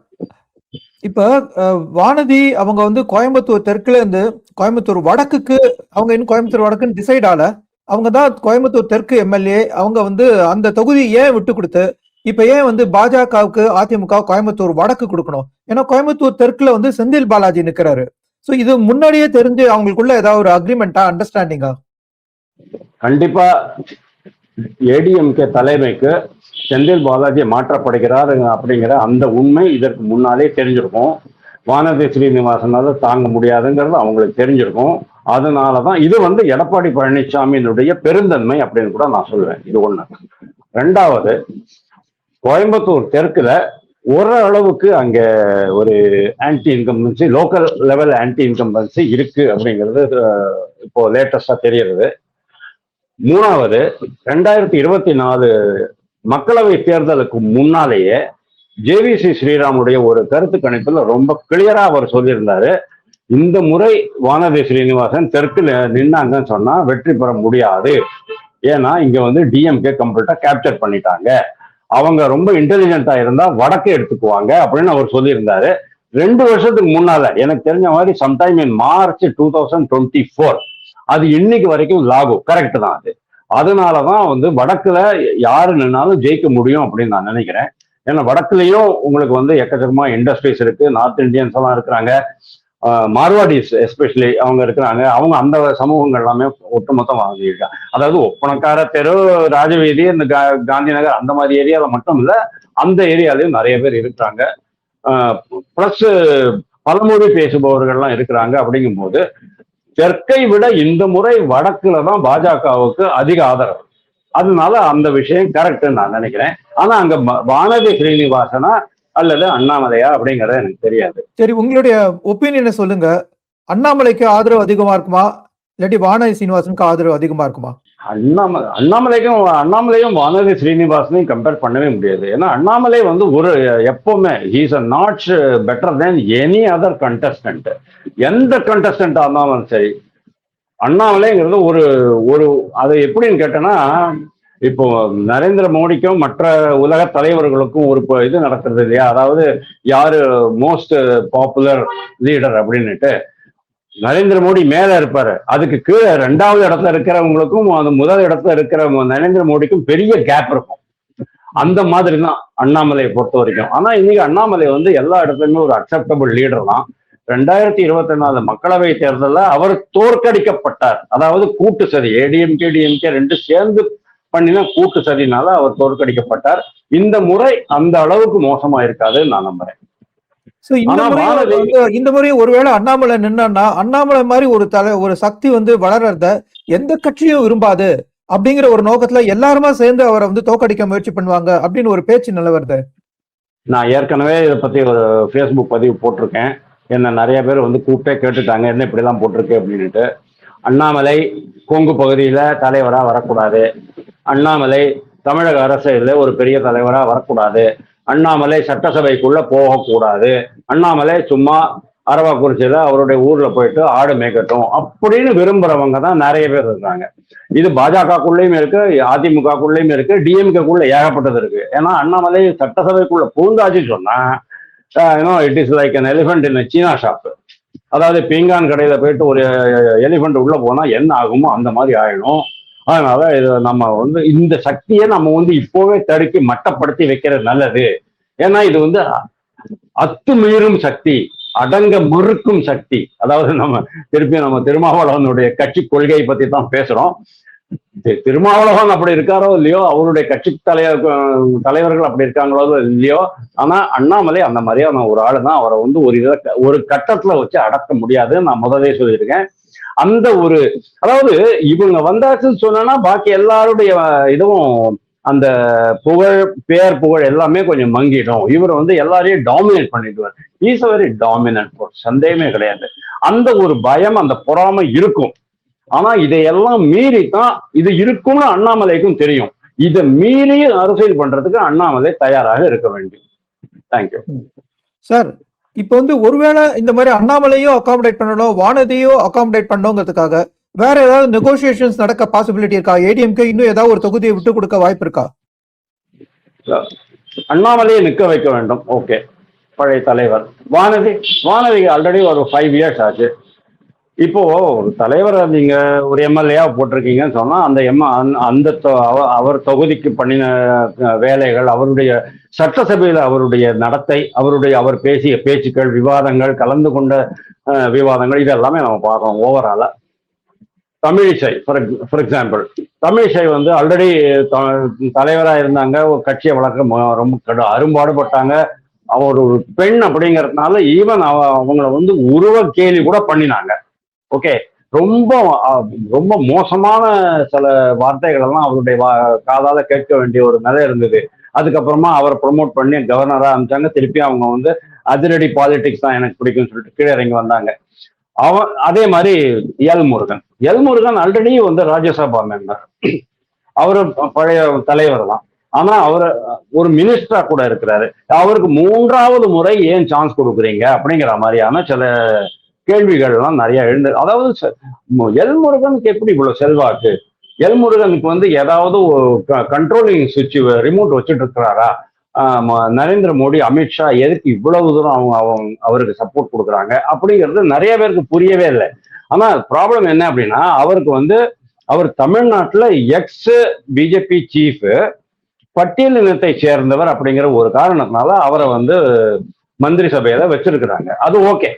இப்ப வானதி அவங்க வந்து கோயம்புத்தூர் தெற்குல இருந்து கோயம்புத்தூர் வடக்குக்கு, அவங்க இன்னும் கோயம்புத்தூர் வடக்குன்னு டிசைட் ஆல, அவங்க தான் கோயம்புத்தூர் தெற்கு எம்எல்ஏ. அவங்க வந்து அந்த தொகுதி ஏன் விட்டு கொடுத்து இப்ப ஏன் வந்து பாஜகவுக்கு அதிமுக கோயம்புத்தூர் வடக்கு கொடுக்கணும்? ஏன்னா கோயம்புத்தூர் தெற்குல வந்து செந்தில் பாலாஜி நிக்கிறாரு. சோ இது முன்னாடியே தெரிஞ்சு அவங்களுக்குள்ள ஏதாவது ஒரு அக்ரிமெண்டா, அண்டர்ஸ்டாண்டிங்கா? கண்டிப்பா ஏடிஎம்கே தலைமைக்கு செந்தில் பாலாஜி மாற்றப்படுகிறார் அப்படிங்கிற அந்த உண்மை இதற்கு முன்னாலே தெரிஞ்சிருக்கும். வானதி ஸ்ரீனிவாசனால தாங்க முடியாதுங்கிறது அவங்களுக்கு தெரிஞ்சிருக்கும். அதனாலதான் இது வந்து எடப்பாடி பழனிசாமியினுடைய பெருந்தன்மை அப்படின்னு கூட நான் சொல்லுவேன். இது ஒண்ணு. ரெண்டாவது, கோயம்புத்தூர் தெற்குல ஓரளவுக்கு அங்க ஒரு anti incumbency, local level anti incumbency இருக்கு அப்படிங்கிறது இப்போ லேட்டஸ்டா தெரியுது. மூணாவது, 2024 மக்களவை தேர்தலுக்கு முன்னாலேயே ஜேவிசி ஸ்ரீராமுடைய ஒரு கருத்து கணிப்புல ரொம்ப கிளியரா அவர் சொல்லியிருந்தாரு, இந்த முறை வானதி ஸ்ரீனிவாசன் தெற்குல நின்னாங்கன்னு சொன்னா வெற்றி பெற முடியாது, ஏன்னா இங்க வந்து டிஎம்கே கம்ப்ளீட்டா கேப்சர் பண்ணிட்டாங்க, அவங்க ரொம்ப இன்டெலிஜென்ட்டா இருந்தா வடக்கு எடுத்துக்குவாங்க அப்படின்னு அவர் சொல்லியிருந்தாரு. 2 வருஷத்துக்கு முன்னால எனக்கு தெரிஞ்ச மாதிரி சம்டைம் இன் மார்ச் 2024 அது இன்னைக்கு வரைக்கும் லாகு கரெக்ட் தான். அதனாலதான் வந்து வடக்குல யாரு நின்னாலும் ஜெயிக்க முடியும் அப்படின்னு நான் நினைக்கிறேன். ஏன்னா வடக்குலயும் உங்களுக்கு வந்து எக்கச்சக்கமா இண்டஸ்ட்ரீஸ் இருக்கு, நார்த் இந்தியன்ஸ் எல்லாம் இருக்கிறாங்க, மார்வாடிஸ் எஸ்பெஷலி அவங்க இருக்கிறாங்க. அவங்க அந்த சமூகங்கள் எல்லாமே ஒட்டுமொத்தம் வாங்கியிருக்காங்க. அதாவது ஒப்பனக்கார தெரு, ராஜவீதி, இந்த காந்தி நகர் அந்த மாதிரி ஏரியால மட்டும் இல்ல, அந்த ஏரியாலையும் நிறைய பேர் இருக்கிறாங்க. பிளஸ் பலமொழி பேசுபவர்கள்லாம் இருக்கிறாங்க. அப்படிங்கும் போது தெற்கை விட இந்த முறை வடக்குல தான் பாஜகவுக்கு அதிக ஆதரவு. அதனால அந்த விஷயம் கரெக்ட் நான் நினைக்கிறேன். ஆனா அங்க வானதி ஸ்ரீனிவாசனா அல்லது அண்ணாமலையா அப்படிங்கறது எனக்கு தெரியாது. சரி, உங்களுடைய ஒப்பீனியனை சொல்லுங்க. அண்ணாமலைக்கு ஆதரவு அதிகமா இருக்குமா, இல்லாட்டி வானதி சீனிவாசனுக்கு ஆதரவு அதிகமா இருக்குமா? அண்ணாமலையும் வானதி ஸ்ரீனிவாசனையும் கம்பேர் பண்ணவே முடியாது. ஏன்னா அண்ணாமலை வந்து ஒரு எப்பவுமே he's a notch better than any other contestant. எந்த கண்டஸ்டன்டா இருந்தாலும் சரி, அண்ணாமலைங்கிறது ஒரு ஒரு அது எப்படின்னு கேட்டேன்னா, இப்போ நரேந்திர மோடிக்கும் மற்ற உலக தலைவர்களுக்கும் ஒரு இது நடக்கிறது இல்லையா, அதாவது யாரு மோஸ்ட் பாப்புலர் லீடர் அப்படின்னுட்டு. நரேந்திர மோடி மேல இருப்பாரு, அதுக்கு கீழே 2வது இடத்துல இருக்கிறவங்களுக்கும் அந்த முதல் இடத்துல இருக்கிற நரேந்திர மோடிக்கும் பெரிய கேப் இருக்கும். அந்த மாதிரி தான் அண்ணாமலையை பொறுத்த வரைக்கும். ஆனா இன்னைக்கு அண்ணாமலை வந்து எல்லா இடத்துலயுமே ஒரு அக்செப்டபிள் லீடர் தான். 2024 மக்களவை தேர்தலில் அவர் தோற்கடிக்கப்பட்டார். அதாவது கூட்டு சதி, ஏடிஎம்கே டிஎம்கே ரெண்டு சேர்ந்து பண்ணின கூட்டு சதினால அவர் தோற்கடிக்கப்பட்டார். இந்த முறை அந்த அளவுக்கு மோசமா இருக்காது நான் நம்புறேன். இந்த முறை ஒருவேளை அண்ணாமலை நின்னா, அண்ணாமலை மாதிரி ஒரு சக்தி வந்து வளர்றத எந்த கட்சியும் விரும்பாது அப்படிங்கிற ஒரு நோக்கத்துல எல்லாருமா சேர்ந்து அவரை வந்து தோற்கடிக்க முயற்சி பண்ணுவாங்க அப்படின்னு ஒரு பேச்சு நிலவருது. நான் ஏற்கனவே இதை பத்தி ஒரு ஃபேஸ்புக் பதிவு போட்டிருக்கேன். என்ன நிறைய பேர் வந்து கூப்பிட்டே கேட்டுட்டாங்க, என்ன இப்படிலாம் போட்டிருக்கு அப்படின்ட்டு. அண்ணாமலை கொங்கு பகுதியில தலைவரா வரக்கூடாது, அண்ணாமலை தமிழக அரசியல ஒரு பெரிய தலைவரா வரக்கூடாது, அண்ணாமலை சட்டசபைக்குள்ள போகக்கூடாது, அண்ணாமலை சும்மா அரவாக்குறிச்சியில அவருடைய ஊர்ல போயிட்டு ஆடு மேய்க்கட்டும் அப்படின்னு விரும்புறவங்க தான் நிறைய பேர் இருக்காங்க. இது பாஜகக்குள்ளேயும் இருக்கு, அதிமுகக்குள்ளேயும் இருக்கு, டிஎம்கேக்குள்ள ஏகப்பட்டது இருக்கு. ஏன்னா அண்ணாமலை சட்டசபைக்குள்ள பூந்தாச்சு சொன்னா it is like an elephant in China shop. அதாவது பீங்கான் கடையில போயிட்டு ஒரு எலிஃபென்ட் உள்ள போனா என்ன ஆகுமோ அந்த மாதிரி ஆயிடும். அதனால இது நம்ம வந்து இந்த சக்தியை நம்ம வந்து இப்போவே தடுக்கி மட்டப்படுத்தி வைக்கிறது நல்லது. ஏன்னா இது வந்து அத்துமீறும் சக்தி, அடங்க மறுக்கும் சக்தி. அதாவது நம்ம திருமாவளவனுடைய கட்சி கொள்கையை பத்தி தான் பேசுறோம். திருமாவளவன் அப்படி இருக்காரோ இல்லையோ, அவருடைய கட்சி தலைவர்கள் அப்படி இருக்காங்களோ இல்லையோ, ஆனா அண்ணாமலை அந்த மாதிரியான ஒரு ஆளு தான். அவரை வந்து ஒரு கட்டத்துல வச்சு அடக்க முடியாது, நான் முதலே சொல்லியிருக்கேன். அந்த ஒரு அதாவது இவங்க வந்தாச்சுன்னு சொன்னா பாக்கி எல்லாருடைய இதுவும் அந்த புகழ் எல்லாமே கொஞ்சம் மங்கிடும். இவர் வந்து எல்லாரையும் டாமினேட் பண்ணிடுவார். இஸ் வெரி டாமினன்ட், சந்தேகமே கிடையாது. அந்த ஒரு பயம், அந்த பொறாமை இருக்கும். ஆனா இதையெல்லாம் மீறி தான் இது இருக்கும்னு அண்ணாமலைக்கும் தெரியும். இதை மீறி அரசியல் பண்றதுக்கு அண்ணாமலை தயாராக இருக்க வேண்டும். Thank you sir. இப்ப வந்து ஒருவேளை இந்த மாதிரி அண்ணாமலையும் அகாமடேட் பண்ணணும், வானதியும் அகாமடேட் பண்ணணுங்கிறதுக்காக வேற ஏதாவது நெகோசியேஷன்ஸ் நடக்க பாசிபிலிட்டி இருக்கா? ஏடிஎம்கே இன்னும் ஏதாவது ஒரு தொகுதியை விட்டு கொடுக்க வாய்ப்பு இருக்கா? அண்ணாமலையை நிற்க வைக்க வேண்டும், ஓகே, பழைய தலைவர். வானதி ஆல்ரெடி ஒரு 5 years ஆச்சு. இப்போ ஒரு தலைவரை நீங்க ஒரு எம்எல்ஏயா போட்டிருக்கீங்கன்னு சொன்னா அந்த அவர் தொகுதிக்கு பண்ணின வேலைகள், அவருடைய சட்டசபையில அவருடைய நடத்தை, அவர் பேசிய பேச்சுக்கள், விவாதங்கள், கலந்து கொண்ட விவாதங்கள், இதெல்லாமே நம்ம பார்க்கணும் ஓவராலா. தமிழிசை ஃபார் எக்ஸாம்பிள், தமிழிசை வந்து ஆல்ரெடி தலைவராக இருந்தாங்க, ஒரு கட்சியை வளர்க்க ரொம்ப அரும்பாடுபட்டாங்க. அவர் ஒரு பெண் அப்படிங்கிறதுனால ஈவன் அவங்கள வந்து உருவ கேலி கூட பண்ணினாங்க. ஓகே, ரொம்ப ரொம்ப மோசமான சில வார்த்தைகள் எல்லாம் அவருடைய காதால கேட்க வேண்டிய ஒரு நிலை இருந்தது. அதுக்கப்புறமா அவரை ப்ரொமோட் பண்ணி கவர்னரா அமைச்சாங்க. திருப்பி அவங்க வந்து அதிரடி பாலிடிக்ஸ் தான் எனக்கு பிடிக்கும்னு சொல்லிட்டு கீழே இறங்கி வந்தாங்க. அதே மாதிரி எல்முருகன் ஆல்ரெடி வந்து ராஜ்யசபா மெம்பர், அவரு பழைய தலைவர் தான். ஆனா அவர் ஒரு மினிஸ்டரா கூட இருக்கிறாரு. அவருக்கு 3வது முறை ஏன் சான்ஸ் கொடுக்குறீங்க அப்படிங்கிற மாதிரியான சில கேள்விகள் எல்லாம் நிறைய எழுந்து. அதாவது எல்முருகனுக்கு எப்படி இவ்வளவு செல்வாக்கு? எல்முருகனுக்கு வந்து ஏதாவது கண்ட்ரோலிங் சுவிட்ச் ரிமோட் வச்சுட்டு இருக்கிறாரா? நரேந்திர மோடி, அமித்ஷா எதுக்கு இவ்வளவு தூரம் அவருக்கு சப்போர்ட் கொடுக்குறாங்க அப்படிங்கிறது நிறைய பேருக்கு புரியவே இல்லை. ஆனா ப்ராப்ளம் என்ன அப்படின்னா, அவருக்கு வந்து அவர் தமிழ்நாட்டுல எக்ஸ் பிஜேபி சீஃப் பட்டியல் இனத்தை சேர்ந்தவர் அப்படிங்கிற ஒரு காரணத்தினால அவரை வந்து மந்திரி சபையில வச்சிருக்கிறாங்க. அது okay,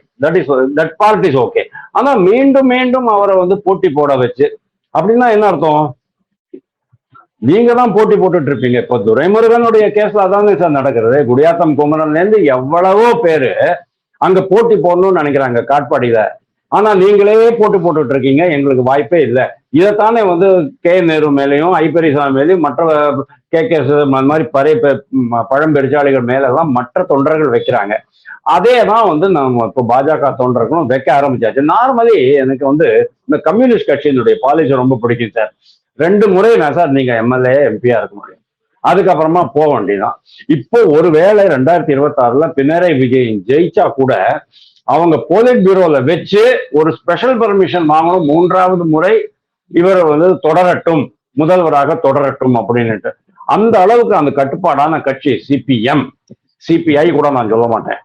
that part is okay. ஆனா மீண்டும் மீண்டும் அவரை வந்து போட்டி போட வச்சு அப்படின்னா என்ன அர்த்தம்? நீங்க தான் போட்டி போட்டுட்டு இருப்பீங்க. இப்போ துரைமுருகனுடைய கேஸ்ல அதாங்க சார் நடக்கிறது. குடியாத்தம் குமரன்ல இருந்து எவ்வளவோ பேரு அங்க போட்டி போடணும்னு நினைக்கிறாங்க காட்பாடியில. ஆனா நீங்களே போட்டி போட்டுட்டு இருக்கீங்க, எங்களுக்கு வாய்ப்பே இல்லை. இதைத்தானே வந்து கே நேரு மேலேயும் ஐப்பரிசாமி மேலேயும் மற்ற கே மாதிரி பழம்பெருச்சாளிகள் மேலெல்லாம் மற்ற தொண்டர்கள் வைக்கிறாங்க. அதே தான் வந்து நம்ம இப்போ பாஜக தொண்டர்களும் வைக்க ஆரம்பிச்சாச்சு. நார்மலி எனக்கு வந்து இந்த கம்யூனிஸ்ட் கட்சியினுடைய பாலிசி ரொம்ப பிடிக்கும் சார். 2 முறை நான் சார் நீங்க எம்எல்ஏ எம்பியா இருக்க முடியும், அதுக்கப்புறமா போக வேண்டியதான். இப்போ ஒருவேளை 2026 பினராயி விஜயன் ஜெயிச்சா கூட அவங்க போலிட் பியூரோல வச்சு ஒரு ஸ்பெஷல் பர்மிஷன் வாங்கணும், 3வது முறை இவர் வந்து தொடரட்டும், முதல்வராக தொடரட்டும் அப்படின்னுட்டு. அந்த அளவுக்கு அந்த கட்டுப்பாடான கட்சி சிபிஎம், சிபிஐ கூட நான் சொல்ல மாட்டேன்.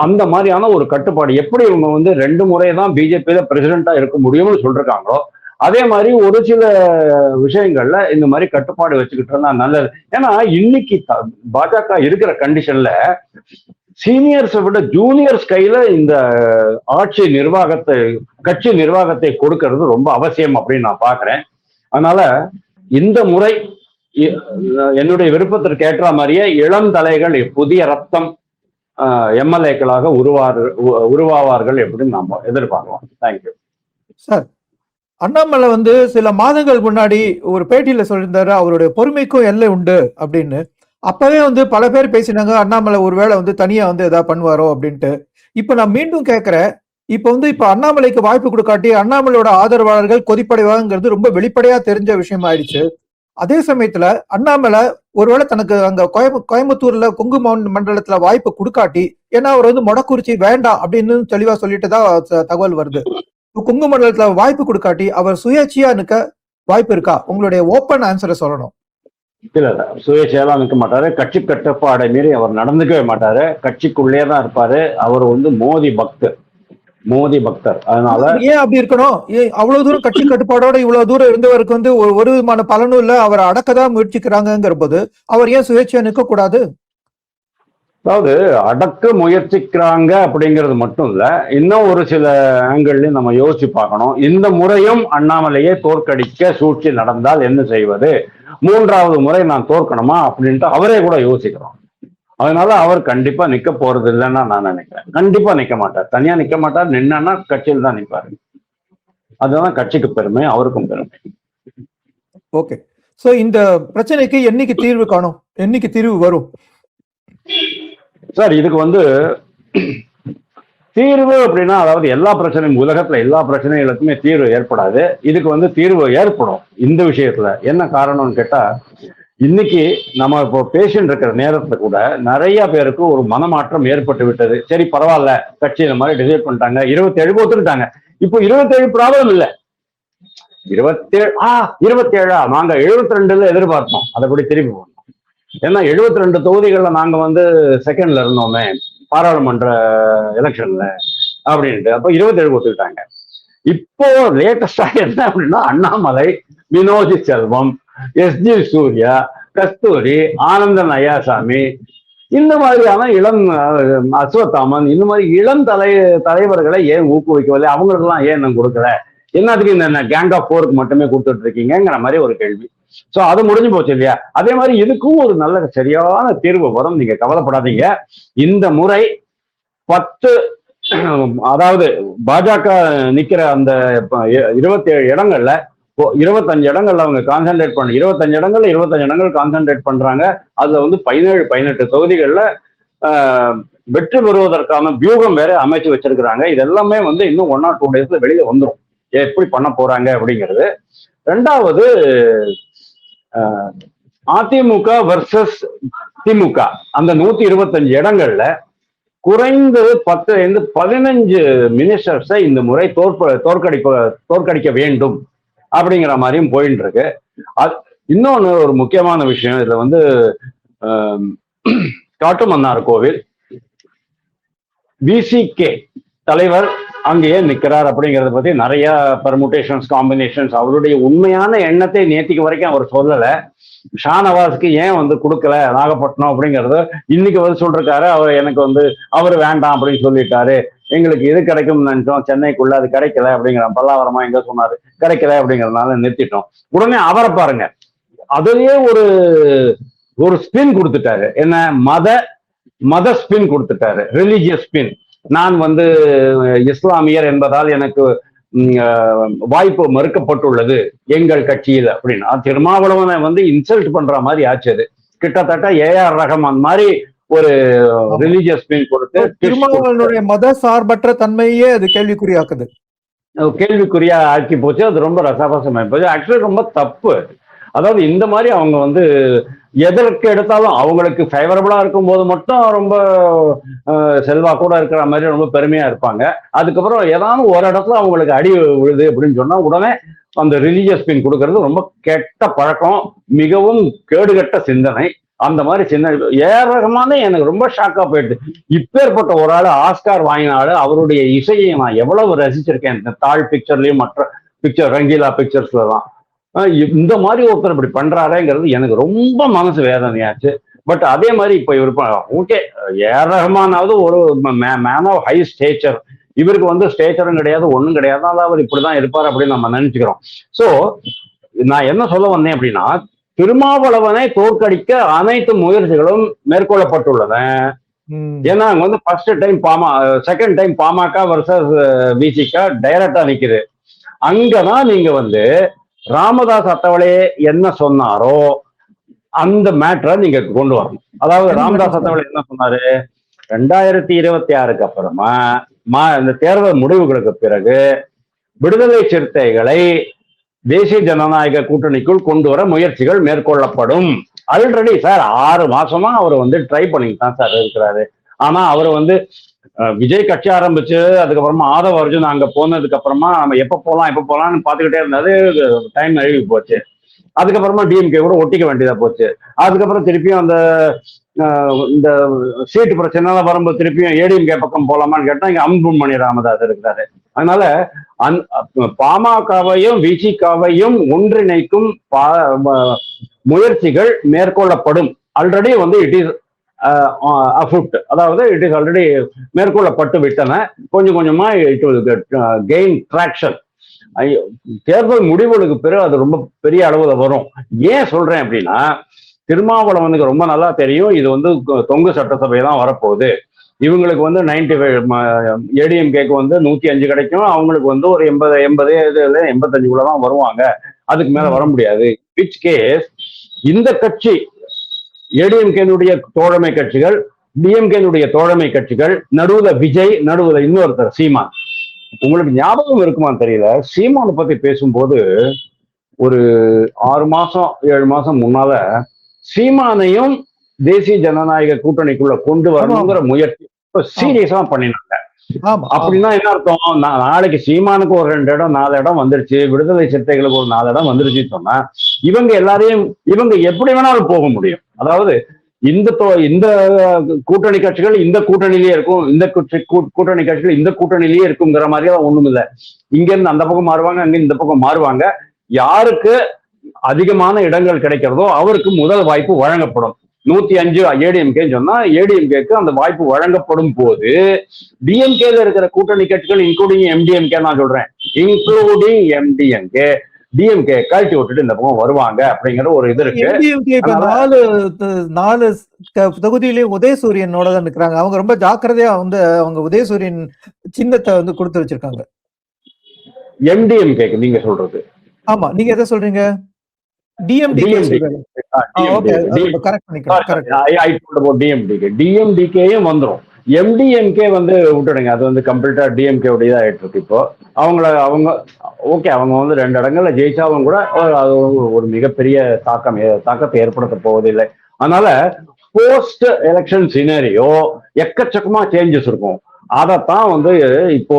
அந்த மாதிரியான ஒரு கட்டுப்பாடு. எப்படி இவங்க வந்து 2 முறை தான் பிஜேபியில பிரசிடென்டா இருக்க முடியும்னு சொல்றாங்களோ, அதே மாதிரி ஒரு சில விஷயங்கள்ல இந்த மாதிரி கட்டுப்பாடு வச்சுக்கிட்டு இருந்தா நல்லது. ஏன்னா இன்னைக்கு பாஜக இருக்கிற கண்டிஷன்ல சீனியர்ஸை விட ஜூனியர்ஸ் கையில இந்த ஆட்சி நிர்வாகத்தை, கட்சி நிர்வாகத்தை கொடுக்கறது ரொம்ப அவசியம் அப்படின்னு நான் பாக்குறேன். அதனால இந்த முறை என்னுடைய விருப்பத்திற்கு ஏற்ற மாதிரியே இளம் தலைகள், புதிய ரத்தம் எம்எல்ஏக்களாக உருவாவார்கள் எப்படின்னு நாம எதிர்பார்க்கலாம். Thank you sir. அண்ணாமலை வந்து சில மாதங்கள் முன்னாடி ஒரு பேட்டியில சொல்லியிருந்தாரு அவருடைய பொறுமைக்கும் எல்லை உண்டு அப்படின்னு. அப்பவே வந்து பல பேர் பேசினாங்க அண்ணாமலை ஒருவேளை வந்து தனியா வந்து ஏதாவது பண்ணுவாரோ அப்படின்ட்டு. இப்ப நான் மீண்டும் கேட்கிறேன், இப்ப அண்ணாமலைக்கு வாய்ப்பு கொடுக்காட்டி அண்ணாமலையோட ஆதரவாளர்கள் கொதிப்படைவாங்கிறது ரொம்ப வெளிப்படையா தெரிஞ்ச விஷயம் ஆயிடுச்சு. அதே சமயத்துல அண்ணாமலை ஒருவேளை தனக்கு அங்க கோயம்புத்தூர்ல கொங்கு மண்டலத்துல வாய்ப்பு கொடுக்காட்டி, ஏன்னா அவர் வந்து மொடக்குறிச்சி வேண்டாம் அப்படின்னு தெளிவா சொல்லிட்டு தான் தகவல் வருது. கொங்கு மண்டலத்துல வாய்ப்பு கொடுக்காட்டி அவர் சுயேட்சையா நிக்க வாய்ப்பு இருக்கா? உங்களுடைய ஓப்பன் ஆன்சரை சொல்லணும். இல்ல சுயேட்சையெல்லாம் நிற்க மாட்டாரு. கட்சி கட்டுப்பாடை மீறி அவர் நடந்துக்கவே மாட்டாரு. கட்சிக்குள்ளே தான் இருப்பாரு. அவர் வந்து மோடி பக்தர். அதனால ஏன் அப்படி இருக்கணும்? அவ்வளவு தூரம் கட்சி கட்டுப்பாடோட இவ்வளவு தூரம் இருந்தவருக்கு வந்து ஒரு விதமான பலனும் இல்ல, அவர் அடக்கதான் முயற்சிக்கிறாங்கிற போது அவர் ஏன் சுயேட்சையா நிற்க கூடாது? அதாவது அடக்க முயற்சிக்கிறாங்க அப்படிங்கிறது மட்டும் இல்ல, இன்னும் ஒரு சில ஆங்கிள்லயும் நம்ம யோசிச்சு பார்க்கணும். இந்த முறையும் அண்ணாமலையை தோற்கடிக்க சூழ்ச்சி நடந்தால் என்ன செய்வது, 3வது முறை நான் தோற்கணுமா அப்படின்ட்டு அவரே கூட யோசிக்கிறோம். அதனால அவர் கண்டிப்பா நிக்க போறது இல்லைன்னா நான் நினைக்கிறேன். கண்டிப்பா நிக்க மாட்டார், தனியா நிக்க மாட்டார். நின்னா கட்சியில் தான் நிற்பாரு. அதுதான் கட்சிக்கு பெருமை, அவருக்கும் பெருமை. ஓகே. சோ இந்த பிரச்சனைக்கு என்னைக்கு தீர்வு காணும், என்னைக்கு தீர்வு வரும் சார்? இதுக்கு வந்து தீர்வு அப்படின்னா, அதாவது எல்லா பிரச்சனையும், உலகத்துல எல்லா பிரச்சனைகளுக்குமே தீர்வு ஏற்படாது. இதுக்கு வந்து தீர்வு ஏற்படும். இந்த விஷயத்துல என்ன காரணம்னு கேட்டா, இன்னைக்கு நம்ம இப்போ பேஷண்ட் இருக்கிற நேரத்துல கூட நிறைய பேருக்கு ஒரு மனமாற்றம் ஏற்பட்டு விட்டது. சரி பரவாயில்ல, கட்சி இந்த மாதிரி டிசைட் பண்ணிட்டாங்க, 27 ஒத்துக்கிட்டாங்க. இப்போ 27 ப்ராப்ளம் இல்லை, 27 நாங்க 72ல எதிர்பார்த்தோம், அதைப்படி திருப்பி போனோம். ஏன்னா 72 தொகுதிகள்ல நாங்க வந்து செகண்ட்ல இருந்தோமே பாராளுமன்ற எலெக்ஷன்ல அப்படின்ட்டு. அப்போ 27 ஒத்துக்கிட்டாங்க. இப்போ லேட்டஸ்டா என்ன அப்படின்னா, அண்ணாமலை, வினோதி செல்வம், எஸ்ஜி சூர்யா, கஸ்தூரி, ஆனந்தன் ஐயாசாமி, இந்த மாதிரியான இளம் அஸ்வத்தாமன், இந்த மாதிரி இளம் தலைவர்களை ஏன் ஊக்குவிக்கவில்லை? அவங்களுக்கெல்லாம் ஏன் நான் கொடுக்கல? என்னத்துக்கு இந்த கேங் ஆஃப் 4க்கு மட்டுமே கொடுத்துட்டு இருக்கீங்கிற மாதிரி ஒரு கேள்வி. சோ அது முடிஞ்சு போச்சு இல்லையா? அதே மாதிரி இதுக்கும் ஒரு நல்ல சரியான தீர்வு வரும், நீங்க கவலைப்படாதீங்க. இந்த முறை 10, அதாவது பாஜக நிக்கிற அந்த 27 இடங்கள்ல 25 இடங்கள்ல அவங்க கான்சென்ட்ரேட் பண்ண, 25 இடங்கள் கான்சென்ட்ரேட் பண்றாங்க. அதுல வந்து 17-18 தொகுதிகள்ல வெற்றி பெறுவதற்கான வியூகம் வேற அமைச்சு வச்சிருக்கிறாங்க. இது எல்லாமே வந்து இன்னும் 1 or 2 daysல வெளியில வந்துடும் எப்படி பண்ண போறாங்க அப்படிங்கிறது. 2வது, அதிமுக வர்சஸ் திமுக, அந்த 125 இடங்கள்ல குறைந்தது 10-15 மினிஸ்டர்ஸை இந்த முறை தோற்கடிக்க வேண்டும் அப்படிங்கிற மாதிரியும் போயிட்டு இருக்கு. இன்னொன்னு ஒரு முக்கியமான விஷயம், இதுல வந்து காட்டுமன்னார் கோவில் விசிகே தலைவர் அங்கேயே நிக்கிறார் அப்படிங்கறத பத்தி நிறைய பெர்முடேஷன்ஸ் காம்பினேஷன்ஸ், அவருடைய உண்மையான எண்ணத்தை நேத்திக்கு வரைக்கும் அவர் சொல்லல. ஷானவாஸ்க்கு ஏன் வந்து கொடுக்கல நாகப்பட்டினம் அப்படிங்கறது இன்னைக்கு வந்து சொல்றாரு. அவர் எனக்கு வந்து அவர் வேண்டாம் அப்படின்னு சொல்லிட்டாரு, எங்களுக்கு இது கிடைக்கும்னு நினைச்சோம், சென்னைக்குள்ள அது கிடைக்கல அப்படிங்கிற பல்லாவரமா எங்க சொன்னாரு, கிடைக்கல அப்படிங்கறதுனால நிறுத்திட்டோம். உடனே அவரை பாருங்க, அதுலயே ஒரு ஸ்பின் கொடுத்துட்டாரு. என்ன, மத ஸ்பின் கொடுத்துட்டாரு, ரிலிஜியஸ் ஸ்பின். நான் வந்து இஸ்லாமியர் என்பதால் எனக்கு வாய்ப்பு மறுக்கப்பட்டுள்ளது எங்கள் கட்சியில் அப்படின்னா திருமாவளவனை வந்து இன்சல்ட் பண்ற மாதிரி ஆச்சு. அது கிட்டத்தட்ட ஏஆர் ரஹ்மான் மாதிரி ஒரு ரிலிஜியஸ் ஸ்பின் கொடுத்து திருமாவளவனுடைய மத சார்பற்ற தன்மையே அது கேள்விக்குறியாக்குது, கேள்விக்குறியா ஆக்கி போச்சு. அது ரொம்ப ரசாபாசமாயி போச்சு. ஆக்சுவலி ரொம்ப தப்பு. அதாவது இந்த மாதிரி அவங்க வந்து எதற்கு எடுத்தாலும் அவங்களுக்கு ஃபேவரபிளா இருக்கும் போது மட்டும் ரொம்ப செல்வா கூட இருக்கிற மாதிரி ரொம்ப பெருமையா இருப்பாங்க. அதுக்கப்புறம் ஏதாவது ஒரு இடத்துல அவங்களுக்கு அடி விழுது அப்படின்னு சொன்னா உடனே அந்த ரிலீஜியஸ் ஸ்பின் கொடுக்கறது ரொம்ப கெட்ட பழக்கம், மிகவும் கேடுகட்ட சிந்தனை. அந்த மாதிரி சின்ன ஏஆர் ரஹ்மானே எனக்கு ரொம்ப ஷாக்கா போயிடுது. இப்பேற்பட்ட ஒரு ஆள் ஆஸ்கார் வாங்கினாலும் அவருடைய இசையை நான் எவ்வளவு ரசிச்சிருக்கேன். இந்த தாழ் பிக்சர்லயும் மற்ற பிக்சர் ரங்கீலா பிக்சர்ஸ்ல தான் இந்த மாதிரி ஒருத்தர் இப்படி பண்றாருங்கிறது எனக்கு ரொம்ப மனசு வேதனையாச்சு. பட் அதே மாதிரி இப்ப இவர் ஓகே, ஏஆர் ரஹ்மானாவது ஒரு மேன் ஆஃப் ஹை ஸ்டேச்சர், இவருக்கு வந்து ஸ்டேச்சரும் கிடையாது, ஒன்றும் கிடையாது, அதாவது அவர் இப்படிதான் இருப்பார் அப்படின்னு நம்ம நினைச்சுக்கிறோம். ஸோ நான் என்ன சொல்ல வந்தேன் அப்படின்னா, திருமாவளவனை தோற்கடிக்க அனைத்து முயற்சிகளும் மேற்கொள்ளப்பட்டுள்ளன. ஏன்னா அங்க வந்து first time second time PMK versus VCK டைரக்டா நிக்குது. அங்கதான் நீங்க வந்து ராமதாஸ் அத்தவளையே என்ன சொன்னாரோ அந்த மேட்டரை நீங்க கொண்டு வரணும். அதாவது ராமதாஸ் அத்தவளை என்ன சொன்னாரு, 2026 அப்புறமா இந்த தேர்தல் முடிவுகளுக்கு பிறகு விடுதலை சிறுத்தைகளை தேசிய ஜனநாயக கூட்டணிக்குள் கொண்டு வர முயற்சிகள் மேற்கொள்ளப்படும். ஆல்ரெடி சார் 6 மாசமா அவர் வந்து ட்ரை பண்ணிட்டு தான் சார் இருக்கிறாரு. ஆனா அவர் வந்து விஜய் கட்சி ஆரம்பிச்சு அதுக்கப்புறமா ஆதவ அர்ஜுன் அங்க போனதுக்கு அப்புறமா நம்ம எப்ப போலாம்னு பாத்துக்கிட்டே இருந்தாரு. டைம் நழுவி போச்சு. அதுக்கப்புறமா டிஎம்கே கூட ஒட்டிக்க வேண்டியதா போச்சு. அதுக்கப்புறம் திருப்பியும் அந்த இந்த சீட்டு பிரச்சனை வரும்போது திருப்பியும் ஏடிஎம்கே பக்கம் போலாமான்னு கேட்டா இங்க அன்புமணி ராமதாஸ் இருக்கிறாரு. அதனால பாமகவையும் விசிகாவையும் ஒன்றிணைக்கும் முயற்சிகள் மேற்கொள்ளப்படும். ஆல்ரெடி வந்து இட் இஸ் அஃபுட், அதாவது இட் இஸ் ஆல்ரெடி மேற்கொள்ளப்பட்டு விட்டன. கொஞ்சம் கொஞ்சமா இட் வில் கெயின் ட்ராக்ஷன். தேர்தல் முடிவுகளுக்கு பிறகு அது ரொம்ப பெரிய அளவுல வரும். ஏன் சொல்றேன் அப்படின்னா, திருமாவளவனுக்கு ரொம்ப நல்லா தெரியும் இது வந்து தொங்கு சட்டசபை தான் வரப்போகுது. இவங்களுக்கு வந்து 95 ஏடிஎம்கேக்கு வந்து 105 கிடைக்கும், அவங்களுக்கு வந்து ஒரு 85 தான் வருவாங்க, அதுக்கு மேல வர முடியாது. விச் கேஸ் இந்த கட்சி ஏடிஎம்கேனுடைய தோழமை கட்சிகள், டிஎம்கேனுடைய தோழமை கட்சிகள், நடுவுல விஜய், நடுவுல இன்னொருத்தர் சீமான். உங்களுக்கு ஞாபகம் இருக்குமான்னு தெரியல, சீமானை பத்தி பேசும்போது ஒரு 6 மாசம் 7 மாசம் முன்னால சீமானையும் தேசிய ஜனநாயக கூட்டணிக்குள்ள கொண்டு வரணுங்கிற முயற்சி சீரியஸா பண்ணினாங்க. அப்படின்னா என்ன அர்த்தம், நாளைக்கு சீமானுக்கு ஒரு 2 இடம் 4 இடம் வந்துருச்சு, விடுதலை சிறுத்தைகளுக்கு ஒரு 4 இடம் வந்துருச்சுன்னு சொன்னா இவங்க எல்லாரையும் இவங்க எப்படி வேணாலும் போக முடியும். அதாவது இந்த கூட்டணி கட்சிகள் இந்த கூட்டணியிலேயே இருக்கும், இந்த கூட்டணி கட்சிகள் இந்த கூட்டணியிலேயே இருக்குங்கிற மாதிரியே ஒண்ணும் இல்லை. இங்க இருந்து அந்த பக்கம் மாறுவாங்க, அங்க இந்த பக்கம் மாறுவாங்க. யாருக்கு அதிகமான இடங்கள் கிடைக்கிறதோ அவருக்கு முதல் வாய்ப்பு வழங்கப்படும். 105 ஏடிஎம்கேன்னு சொன்னா ஏடிஎம்கேக்கு அந்த வாய்ப்பு வழங்கப்படும் போது டிஎம்கேல இருக்கிற கூட்டணி கட்சிகள் இன்க்ளூடிங் எம்டிஎம்கே, நான் சொல்றேன் இன்க்ளூடிங் எம்டிஎம்கே, டிஎம்கே கழட்டி விட்டுட்டு இந்த பக்கம் வருவாங்க அப்படிங்கிற ஒரு இது இருக்கு. 4 தொகுதியிலையும் உதயசூரியனோட தான் இருக்கிறாங்க. அவங்க ரொம்ப ஜாக்கிரதையா வந்து அவங்க உதயசூரியன் சின்னத்தை வந்து கொடுத்து வச்சிருக்காங்க. எம்டிஎம்கே நீங்க சொல்றது? ஆமா, நீங்க எதை சொல்றீங்க? டிஎம்டிகேயும் வந்துரும். எம்டிஎம்கே வந்து விட்டுடுங்க, அது வந்து கம்ப்ளீட்டா டிஎம்கே உடைய ஆயிட்டு இருக்கு. இப்போ அவங்க ஓகே, அவங்க வந்து 2 இடங்கள்ல ஜெயிச்சாலும் கூட அது ஒரு மிகப்பெரிய தாக்கத்தை ஏற்படுத்த போவதில்லை. அதனால போஸ்ட் எலெக்ஷன் சினரியோ எக்கச்சக்கமா சேஞ்சஸ் இருக்கும். அதைத்தான் வந்து இப்போ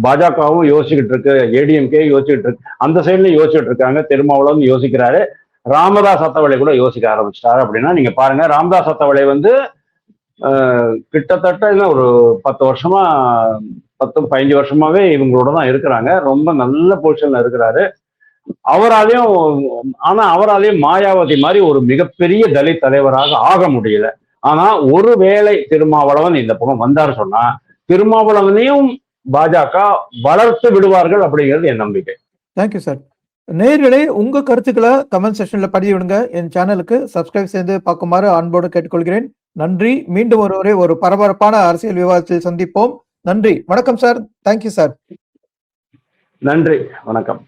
பாஜகவும் யோசிச்சுக்கிட்டு இருக்கு, ஏடிஎம்கே யோசிச்சுட்டு இருக்கு, அந்த சைட்ல யோசிச்சுட்டு இருக்காங்க, திருமாவளவன் யோசிக்கிறாரு, ராமதாஸ் அத்தவளை கூட யோசிக்க ஆரம்பிச்சிட்டாரு. அப்படின்னா நீங்க பாருங்க, ராமதாஸ் அத்தவளை வந்து கிட்டத்தட்ட ஒரு 10 வருஷமா 15 வருஷமாவே இவங்களோட தான் இருக்கிறாங்க. ரொம்ப நல்ல பொசிஷன்ல இருக்கிறாரு. அவராலையும் மாயாவதி மாதிரி ஒரு மிகப்பெரிய தலித் தலைவராக ஆக முடியல. ஆனா ஒருவேளை திருமாவளவன் இந்த பக்கம் வந்தார் சொன்னா திருமாவளவனையும் பாஜக வளர்த்து விடுவார்கள் அப்படிங்கிறது என் நம்பிக்கை. Thank you sir. நேயர்களே, உங்க கருத்துக்களை கமெண்ட் செக்ஷன்ல பதிவு விடுங்க. என் சேனலுக்கு சப்ஸ்கிரைப் செய்து பார்க்குமாறு அன்போடு கேட்டுக்கொள்கிறேன். நன்றி. மீண்டும் ஒரு பரபரப்பான அரசியல் விவாதத்தில் சந்திப்போம். நன்றி. வணக்கம் சார். Thank you sir. நன்றி. வணக்கம்.